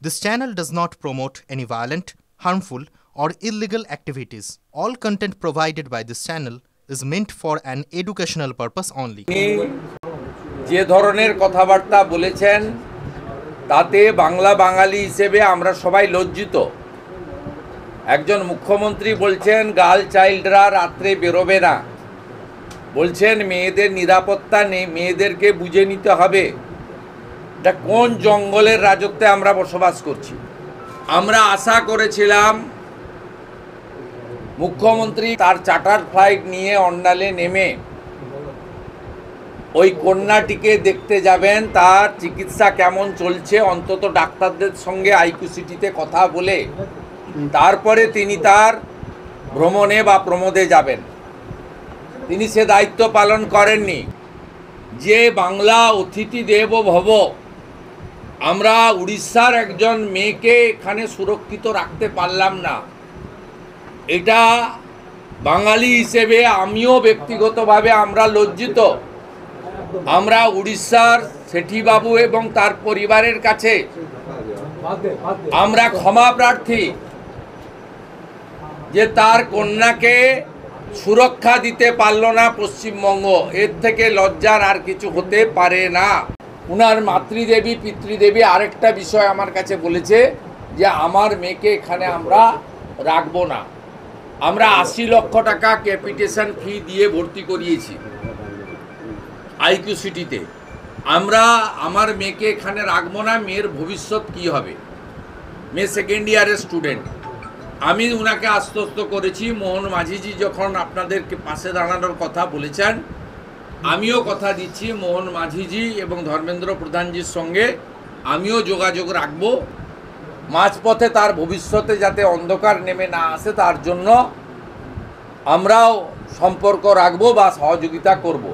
This channel does not promote any violent, harmful, or illegal activities. All content provided by this channel is meant for an educational purpose only. যে ধরনের কথাবার্তা বলেছেন তাতে বাংলা বাঙালি হিসেবে আমরা সবাই লজ্জিত। একজন মুখ্যমন্ত্রী বলছেন গার্ল চাইল্ডরা রাত্রে বেরোবে না, বলছেন মেয়েদের নিরাপত্তা নেই, মেয়েদেরকে বুঝে নিতে হবে। এটা কোন জঙ্গলের রাজত্বে আমরা বসবাস করছি? আমরা আশা করেছিলাম মুখ্যমন্ত্রী তার চার্টার ফ্লাইট নিয়ে অন্ডালে নেমে ওই কন্যাটিকে দেখতে যাবেন, তার চিকিৎসা কেমন চলছে, অন্তত ডাক্তারদের সঙ্গে আইকিউসিটিতে কথা বলে তারপরে তিনি তার ভ্রমণে বা প্রমোদে যাবেন। তিনি সে দায়িত্ব পালন করেননি। যে বাংলা অতিথি দেব ভব, আমরা উড়িষ্যার একজন মেয়েকে এখানে সুরক্ষিত রাখতে পারলাম না, এটা বাঙালি হিসেবে আমিও ব্যক্তিগতভাবে আমরা লজ্জিত। আমরা উড়িষ্যার শেঠিবাবু এবং তার পরিবারের কাছে আমরা ক্ষমা প্রার্থী যে তার কন্যাকে সুরক্ষা দিতে পারল না পশ্চিমবঙ্গ। এর থেকে লজ্জার আর কিছু হতে পারে না। উনার মাতৃদেবী পিতৃদেবী আরেকটা বিষয় আমার কাছে বলেছে যে আমার মেয়েকে এখানে আমরা রাখবো না। আমরা ৮০ লক্ষ টাকা ক্যাপিটেশন ফি দিয়ে ভর্তি করিয়েছি আইকিউসিটিতে। আমরা আমার মেয়েকে এখানে রাখবো না, মেয়ের ভবিষ্যৎ কি হবে? মেয়ে সেকেন্ড ইয়ারের স্টুডেন্ট। আমি উনাকে আশ্বস্ত করেছি, মোহন মাঝিজি যখন আপনাদেরকে পাশে দাঁড়ানোর কথা বলেছেন, আমিও কথা দিচ্ছি মোহন মাঝিজি এবং ধর্মেন্দ্র প্রধানজির সঙ্গে আমিও যোগাযোগ রাখব। মাঝপথে তার ভবিষ্যতে যাতে অন্ধকার নেমে না আসে তার জন্য আমরাও সম্পর্ক রাখব বা সহযোগিতা করব।